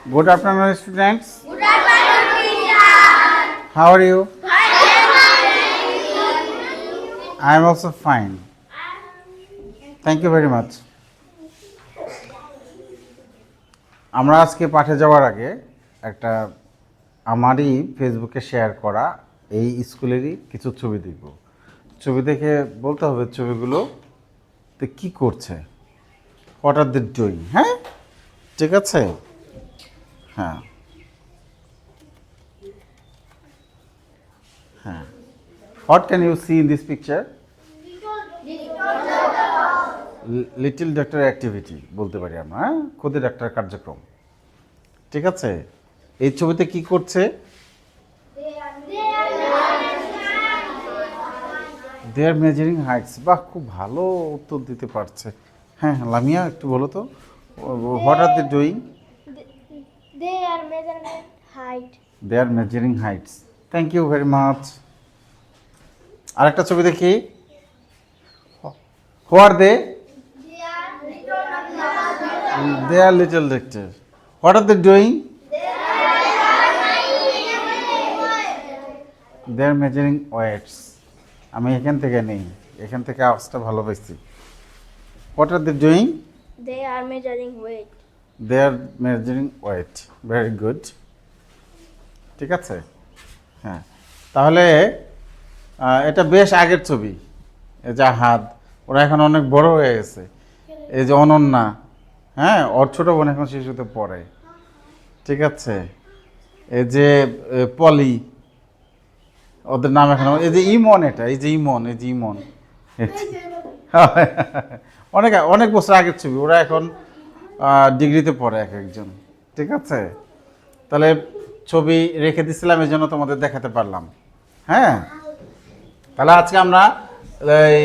Good afternoon, students. Good afternoon, teacher. How are you? Fine. I am also fine. Thank you very much. আমরা আজকে পাঠে যাওয়ার আগে একটা আমারই ফেসবুকে শেয়ার করা এই স্কুলেরই কিছু ছবি দেখব। ছবি দেখে বলতে হবে ছবিগুলো তো কি করছে, হোয়াট আর দে ডুইং। হ্যাঁ, ঠিক আছে। হ্যাঁ হ্যাঁ, what can you see in this picture? Little doctor activity বলতে পারি আমরা, হ্যাঁ, খুদে ডাক্তার কার্যক্রম। ঠিক আছে, এই ছবিতে কি করছে? দে আর মেজারিং হাইটস। বাহ, খুব ভালো উত্তর দিতে পারছে। হ্যাঁ, লামিয়া একটু বলো তো, what are they doing? They are measuring height. They are measuring heights. Thank you very much. আরেকটা ছবি দেখি, who are they? They are little doctor. What are they doing? They are measuring weights. আমি এখান থেকে নেই, এখান থেকে আওয়াজটা ভালো পাইছি। What are they doing? They are measuring weight. They are measuring weight. Very good. ঠিক আছে, হ্যাঁ। তাহলে এটা বেশ আগের ছবি। এই যে হাত, ওরা এখন অনেক বড় হয়ে গেছে। এই যে অনন্যা, হ্যাঁ, ওর ছোট বোন এখন শিশুতে পড়ে। ঠিক আছে, এই যে পলি, ওদের নাম এখন, এই যে ইমন, এটা এই যে ইমন, এই যে ইমন। অনেক অনেক বছর আগের ছবি, ওরা এখন ডিগ্রিতে পড়ে এক একজন। ঠিক আছে, তাহলে ছবি রেখে দিছিলাম, এই জন্য তোমাদের দেখাতে পারলাম। হ্যাঁ, তাহলে আজকে আমরা এই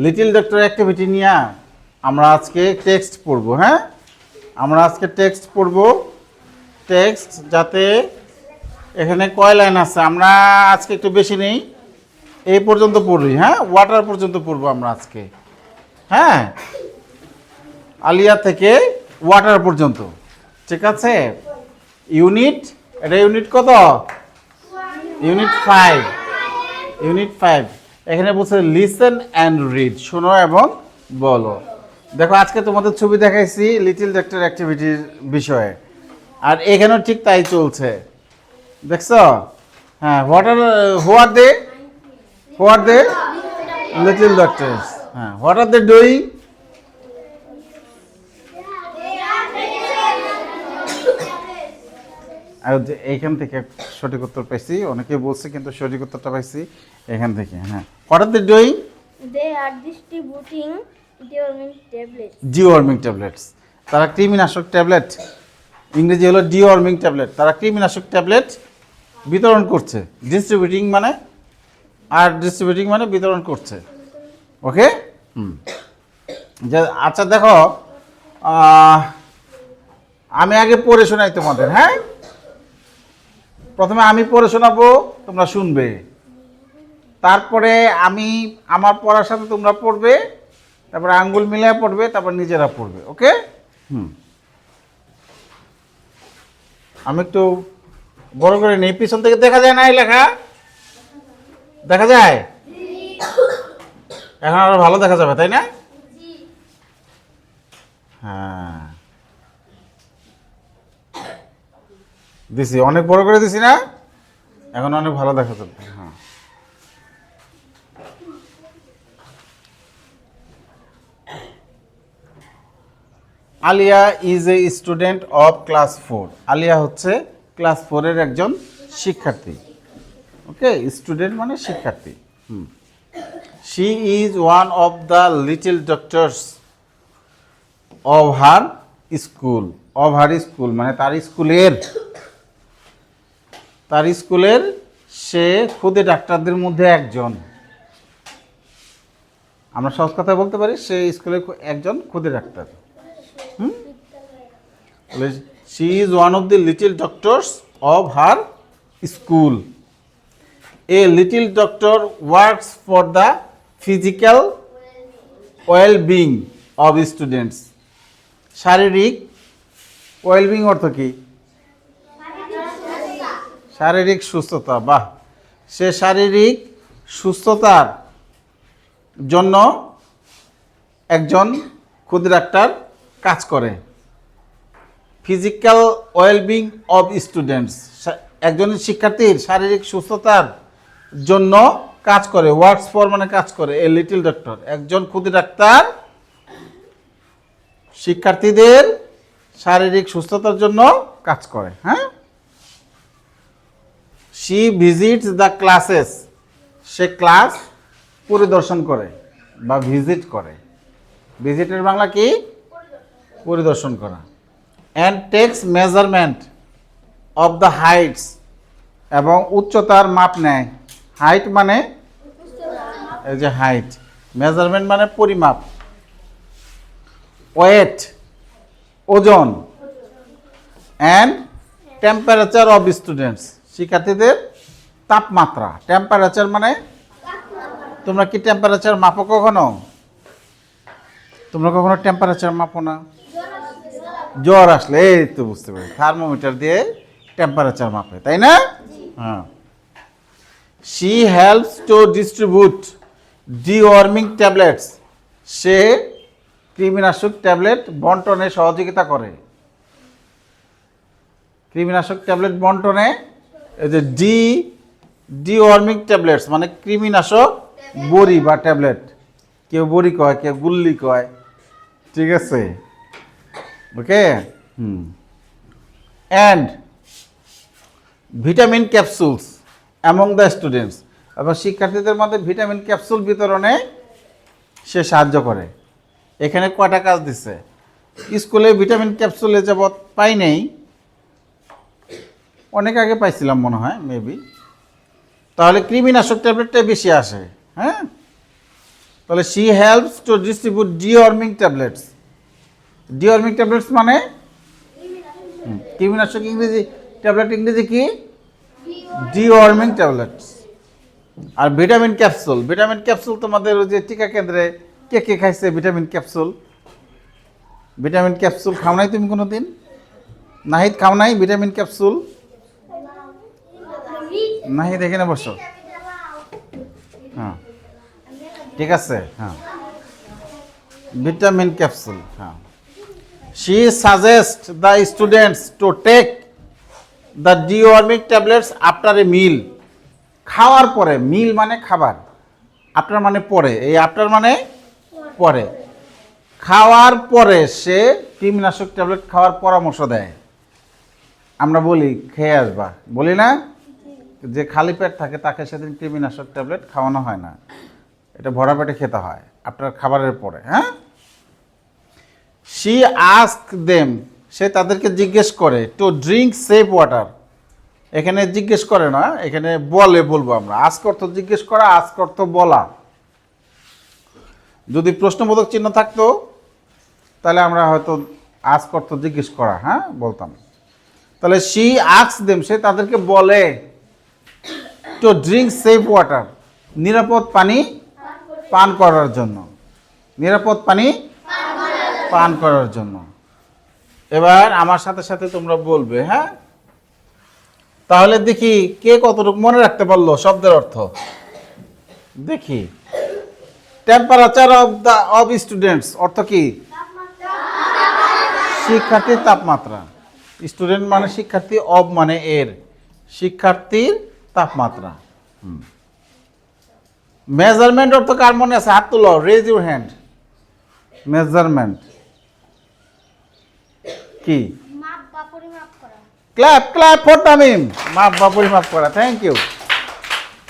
লিটল ডক্টর অ্যাক্টিভিটি নিয়ে আমরা আজকে টেক্সট পড়বো। হ্যাঁ, আমরা আজকে টেক্সট পড়বো। টেক্সট যাতে এখানে কয় লাইন আছে, আমরা আজকে একটু বেশি নেই, এই পর্যন্ত পড়বি। হ্যাঁ, ওয়াটার পর্যন্ত পড়বো আমরা আজকে। হ্যাঁ, আলিয়া থেকে ওয়াটার পর্যন্ত। ঠিক আছে, ইউনিট, এটা ইউনিট কত? ইউনিট 5। ইউনিট 5 এখানে বলছে লিসেন অ্যান্ড রিড, শোনো এবং বলো। দেখো, আজকে তোমাদের ছবি দেখাইছি লিটল ডাক্তার অ্যাক্টিভিটির বিষয়ে, আর এখানেও ঠিক তাই চলছে। দেখছো? হ্যাঁ, who are they? Who are they? Little doctors. হ্যাঁ, হোয়াট আর দে ডুইং? আর এইখান থেকে সঠিক উত্তর পাইছি, অনেকে বলছে কিন্তু সঠিক উত্তরটা পাইছি এখান থেকে। হ্যাঁ, what are they doing? They are distributing deworming tablets. Deworming tablets. তারা কৃমিনাশক ট্যাবলেট, ইংরেজি হলো ডিওয়ার্মিং ট্যাবলেট। তারা কৃমিনাশক ট্যাবলেট বিতরণ করছে। ডিস্ট্রিবিউটিং মানে, আর ডিস্ট্রিবিউটিং মানে বিতরণ করছে। ওকে, আচ্ছা দেখো, আমি আগে পড়ে শোনাই তোমাদের। হ্যাঁ, প্রথমে আমি পড়ে শোনাবো, তোমরা শুনবে। তারপরে আমি আমার পড়ার সাথে তোমরা পড়বে, তারপরে আঙ্গুল মিলিয়ে পড়বে, তারপর নিজেরা পড়বে। ওকে, আমি একটু বড় করে নেই, পিছন থেকে দেখা যায় না এই লেখা? দেখা যায়? এখন আরো ভালো দেখা যাবে, তাই না? হ্যাঁ, দিছি, অনেক বড় করে দিছি না? এখন অনেক ভালো দেখা যাবে। হ্যাঁ, Aliya is a student of class 4। Aliya হচ্ছে ক্লাস 4-এর একজন শিক্ষার্থী। ওকে, স্টুডেন্ট মানে শিক্ষার্থী। She is one of the little doctors of her school. Of her school মানে তার স্কুলের সে খুদে ডাক্তারদের মধ্যে একজন। আমরা সহজ কথা বলতে পারি, সে স্কুলের একজন খুদে doctor. She is one of the little doctors of her school. A little doctor works for the physical well being of students. শারীরিক ওয়েলবিং অর্থ কি? শারীরিক সুস্থতা। বাহ, সে শারীরিক সুস্থতার জন্য একজন ক্ষুদে ডাক্তার কাজ করে। ফিজিক্যাল ওয়েলবিং অব স্টুডেন্টস, একজন শিক্ষার্থীর শারীরিক সুস্থতার জন্য কাজ করে। ওয়ার্কস ফর মানে কাজ করে। এ লিটল ডক্টর, একজন ক্ষুদে ডাক্তার শিক্ষার্থীদের শারীরিক সুস্থতার জন্য কাজ করে। হ্যাঁ, she visits the classes, say class পরিদর্শন করে বা ভিজিট করে। ভিজিটের বাংলা কি? পরিদর্শন করা। And takes measurement of the heights, এবং উচ্চতার মাপ নেয়। হাইট মানে এই যে হাইট, মেজারমেন্ট মানে পরিমাপ। ওয়েট ওজন, অ্যান্ড টেম্পারেচার অফ স্টুডেন্টস, শিক্ষার্থীদের তাপমাত্রা। টেম্পারেচার মানে, তোমরা কি টেম্পারেচার মাপো কখনো? তোমরা কখনো টেম্পারেচার মাপো না? জ্বর আসলে এই তো বুঝতে পারি, থার্মোমিটার দিয়ে টেম্পারেচার মাপে, তাই না? হ্যাঁ। She helps to distribute deworming tablets, সে কৃমিনাশক ট্যাবলেট বন্টনে সহযোগিতা করে। কৃমিনাশক ট্যাবলেট বন্টনে, এই যে ডিওয়ার্মিং ট্যাবলেটস মানে কৃমিনাশক বড়ি বা ট্যাবলেট, কেউ বড়ি কয়, কেউ গুল্লি কয়, ঠিক আছে? Okay. And vitamin capsules among the students, এবং শিক্ষার্থীদের মধ্যে ভিটামিন ক্যাপসুল বিতরণে সে সাহায্য করে। এখানে কয়টা কাজ দিচ্ছে? স্কুলে ভিটামিন ক্যাপসুলে যাবৎ পাই নেই, অনেক আগে পাইছিলাম মনে হয়, মেবি। তাহলে কৃমিনাশক ট্যাবলেটটাই বেশি আসে। হ্যাঁ, তাহলে she helps to distribute deworming tablets. Deworming tablets মানে কৃমিনাশক, ইংরেজি ট্যাবলেট ইংরেজি কি? Deworming tablets. আর ভিটামিন ক্যাপসুল, ভিটামিন ক্যাপসুল তোমাদের ওই যে টিকা কেন্দ্রে কে কে খাইছে ভিটামিন ক্যাপসুল? ভিটামিন ক্যাপসুল খাও নাই তুমি কোনো দিন? নাহিদ খাও নাই ভিটামিন ক্যাপসুল? নাহিদ এখানে বসো। হ্যাঁ, ঠিক আছে। হ্যাঁ, ভিটামিন ক্যাপসুল। হ্যাঁ, she suggest the students to take the deworming tablets after a meal, খাওয়ার পরে। মিল মানে খাবার, আফটার মানে পরে, এই আফটার মানে পরে। খাওয়ার পরে সে কৃমিনাশক ট্যাবলেট খাওয়ার পরামর্শ দেয়। আমরা বলি খেয়ে আসবা, বলি না? যে খালি পেট থাকে তাকে সেদিন কৃমিনাশক ট্যাবলেট খাওয়ানো হয় না, এটা ভরা পেটে খেতে হয় আপনার খাবারের পরে। হ্যাঁ, শি আস্ক দেম, সে তাদেরকে জিজ্ঞেস করে টু ড্রিঙ্ক সেফ ওয়াটার। এখানে জিজ্ঞেস করে না, এখানে বলে বলবো আমরা। আস্ক অর্থ জিজ্ঞেস করা, আস্ক অর্থ বলা। যদি প্রশ্নবোধক চিহ্ন থাকতো তাহলে আমরা হয়তো আস্ক অর্থ জিজ্ঞেস করা, হ্যাঁ, বলতাম। তাহলে শি আস্ক দেম, সে তাদেরকে বলে টু ড্রিঙ্ক সেফ ওয়াটার, নিরাপদ পানি পান করার জন্য। নিরাপদ পানি পান করার জন্য। এবার আমার সাথে সাথে তোমরা বলবে। হ্যাঁ, তাহলে দেখি কে কতটুকু মনে রাখতে পারলো শব্দের অর্থ। দেখি, টেম্পারেচার অফ স্টুডেন্টস অর্থ কি? শিক্ষার্থীর তাপমাত্রা। স্টুডেন্ট মানে শিক্ষার্থী, অব মানে এর, শিক্ষার্থীর তাপমাত্রা। মেজারমেন্ট অর্থ কার মনে আছে? হাত তুলো, রেজ ইউর হ্যান্ড। মেজারমেন্ট কি? মাপ বা পরিমাপ করা। ক্ল্যাপ ক্ল্যাপ ফর তামিম, মাপ বা পরিমাপ করা। Thank you.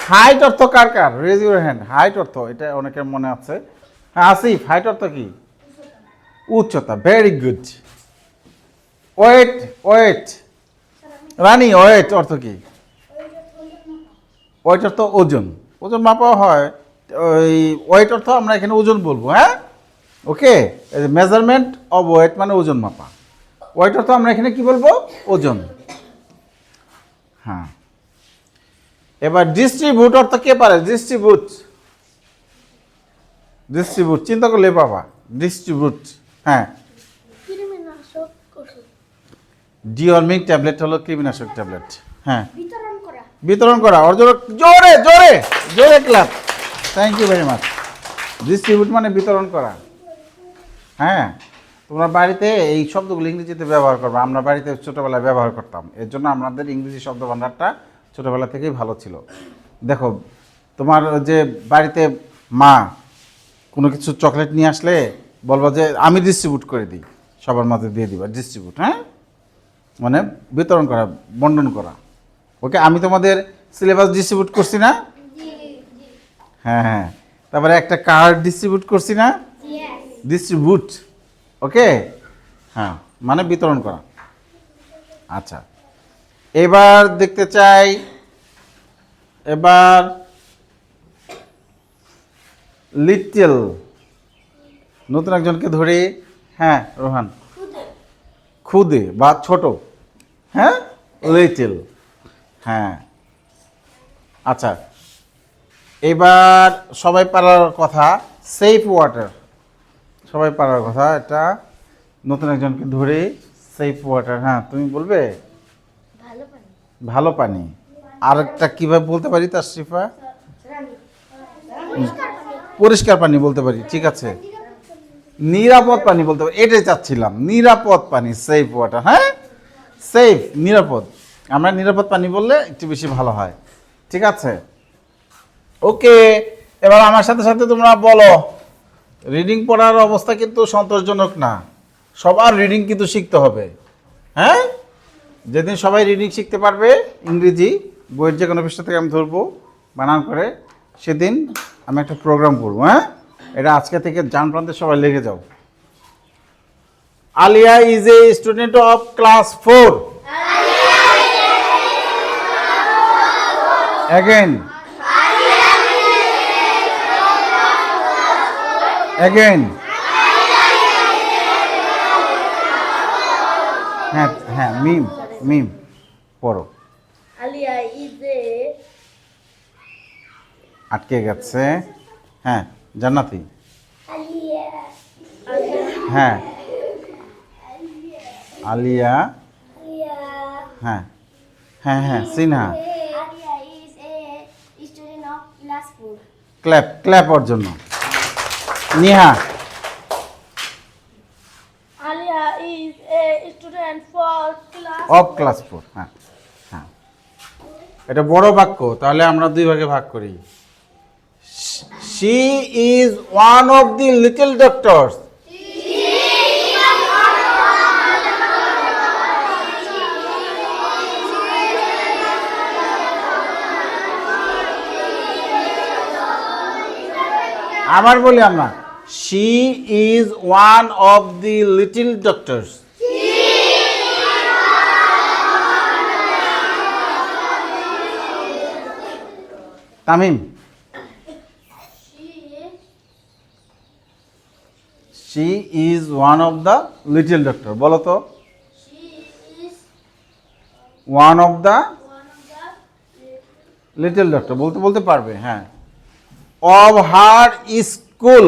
হাইট অর্থ কার কার? Raise your hand. হাইট অর্থ, এটা অনেকের মনে আছে। হ্যাঁ, আসিফ, হাইট অর্থ কি? উচ্চতা। Very good. Weight, weight. Rani, weight অর্থ কি? ওয়েট অর্থ ওজন, ওজন মাপা হয়। ওই ওয়েট অর্থ আমরা এখানে ওজন বলবো। হ্যাঁ, ওকে। মেজারমেন্ট অফ ওয়েট মানে ওজন মাপা। ওয়েট অর্থ আমরা এখানে কি বলবো? ওজন। হ্যাঁ, এবার ডিস্ট্রিবিউট অর্থ কে পারে? ডিস্ট্রিবিউট, ডিস্ট্রিবিউট চিন্তা করলে বাবা, ডিস্ট্রিবিউট। হ্যাঁ, কৃমিনাশক ওষুধ। ডিওয়ার্মিং ট্যাবলেট হলো কৃমিনাশক ট্যাবলেট। হ্যাঁ, বিতরণ করা। বিতরণ করা। ওর জোরে জোরে জোরে জোরে clap. Thank you very much. Distribute মানে বিতরণ করা। হ্যাঁ, তোমরা বাড়িতে এই শব্দগুলো ইংরেজিতে ব্যবহার করবে। আমরা বাড়িতে ছোটোবেলায় ব্যবহার করতাম, এর জন্য আমাদের ইংরেজি শব্দ ভাণ্ডারটা ছোটোবেলা থেকেই ভালো ছিল। দেখো, তোমার যে বাড়িতে মা কোনো কিছু চকলেট নিয়ে আসলে বলবো যে আমি ডিস্ট্রিবিউট করে দিই, সবার মাঝে দিয়ে দিবা। ডিস্ট্রিবিউট, হ্যাঁ, মানে বিতরণ করা, বন্টন করা। ওকে, আমি তোমাদের সিলেবাস ডিস্ট্রিবিউট করছি না? জি জি। হ্যাঁ হ্যাঁ, তারপরে একটা কার্ড ডিস্ট্রিবিউট করছি না? ইয়েস। ডিস্ট্রিবিউট, ওকে, হ্যাঁ, মানে বিতরণ করা। আচ্ছা, এবার দেখতে চাই, এবার লিটল, নতুন একজনকে ধরি। হ্যাঁ রোহান, খুদে বা ছোট। হ্যাঁ, লিটল। হ্যাঁ, আচ্ছা, এবার সবাই পারার কথা সেফ ওয়াটার। সবাই পারার কথা, এটা নতুন একজনকে ধরে সেফ ওয়াটার। হ্যাঁ, তুমি বলবে ভালো পানি। ভালো পানি। আরেকটা কীভাবে বলতে পারি তার শিফা? পরিষ্কার পানি। পরিষ্কার পানি বলতে পারি, ঠিক আছে। নিরাপদ পানি বলতে পারি, এটাই চাচ্ছিলাম, নিরাপদ পানি, সেফ ওয়াটার। হ্যাঁ, সেফ, নিরাপদ। আমরা নিরাপদ পানি বললে একটু বেশি ভালো হয়, ঠিক আছে। ওকে, এবার আমার সাথে সাথে তোমরা বলো, রিডিং পড়ার অবস্থা কিন্তু সন্তোষজনক না। সবার রিডিং কিন্তু শিখতে হবে। হ্যাঁ, যেদিন সবাই রিডিং শিখতে পারবে, ইংরেজি বইয়ের যে কোনো পৃষ্ঠা থেকে আমি ধরবো বানান করে, সেদিন আমি একটা প্রোগ্রাম করবো। হ্যাঁ, এটা আজকে থেকে জান প্রান্তে সবাই লেগে যাও। Aliya is a student of class 4। Again again. হ্যাঁ হ্যাঁ, মিম মিম পড়ো। আলিয়া ইজ এ আটকে গেছে। হ্যাঁ, জান্নাতি। আলিয়া হ্যাঁ, আলিয়া। আলিয়া হ্যাঁ হ্যাঁ হ্যাঁ, Sinha. Alia is a student of class 4। Clap, clap ওর জন্য। Niha. Alia is a student for class of class 4। হ্যাঁ হ্যাঁ, এটা বড় বাক্য, তাহলে আমরা দুই ভাগে ভাগ করি। She is one of the little doctors. আবার বলি আমরা, she is one of the little doctors. Tamim. She is one of the little doctor, বলো তো। One of the little doctor বলতে বলতে পারবে। হ্যাঁ, of her school.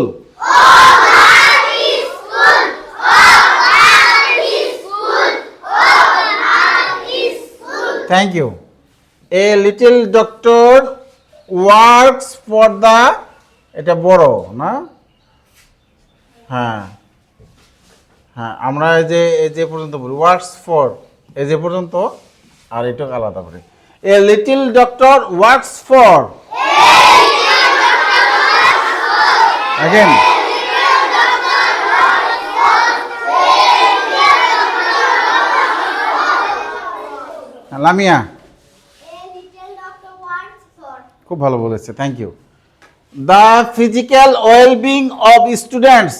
Thank you. A little doctor works for the, এটা বড় না? হ্যাঁ হ্যাঁ, আমরা এই যে পর্যন্ত বলি ওয়ার্কস ফর, এই যে পর্যন্ত, আর এটা আলাদা করে। A little doctor works for. Again. Lamia, খুব ভালো বলেছে, thank you. The physical wellbeing of students.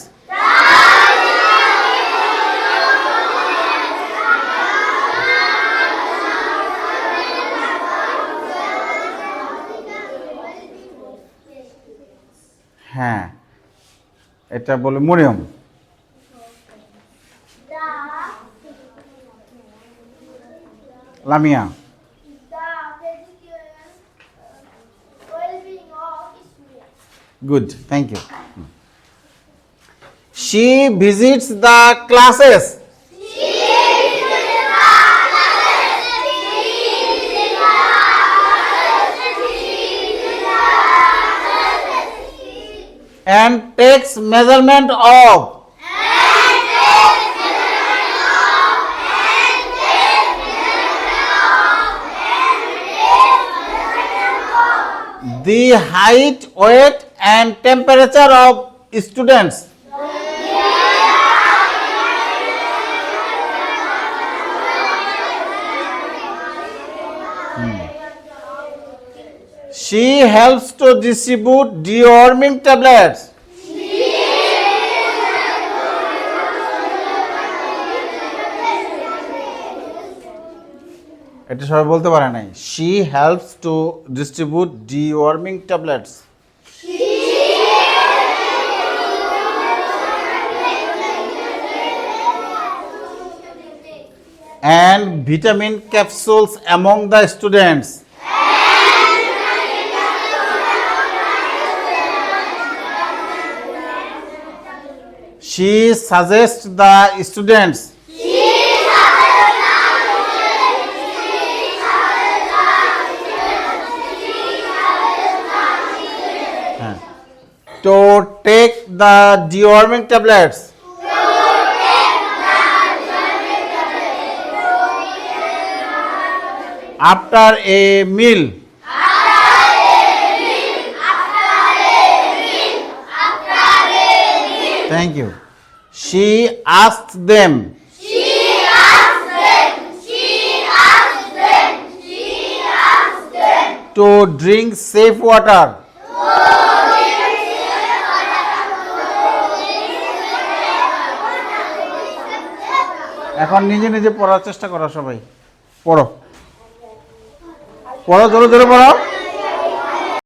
হ্যাঁ, এটা বলে Mariam. Lamia. Good, thank you. She visits the classes. and takes measurement of the height, weight and temperature of students. She helps to distribute deworming tablets. এটা সবাই বলতে পারে নাই। She helps to distribute deworming tablets. And vitamin capsules among the students. She suggests the students. To take the deworming tablets. After a meal. Thank you. She asked them. To drink safe water. এখন নিজে নিজে পড়ার চেষ্টা করো সবাই। পড়ো পড়ো, জোরে জোরে পড়ো।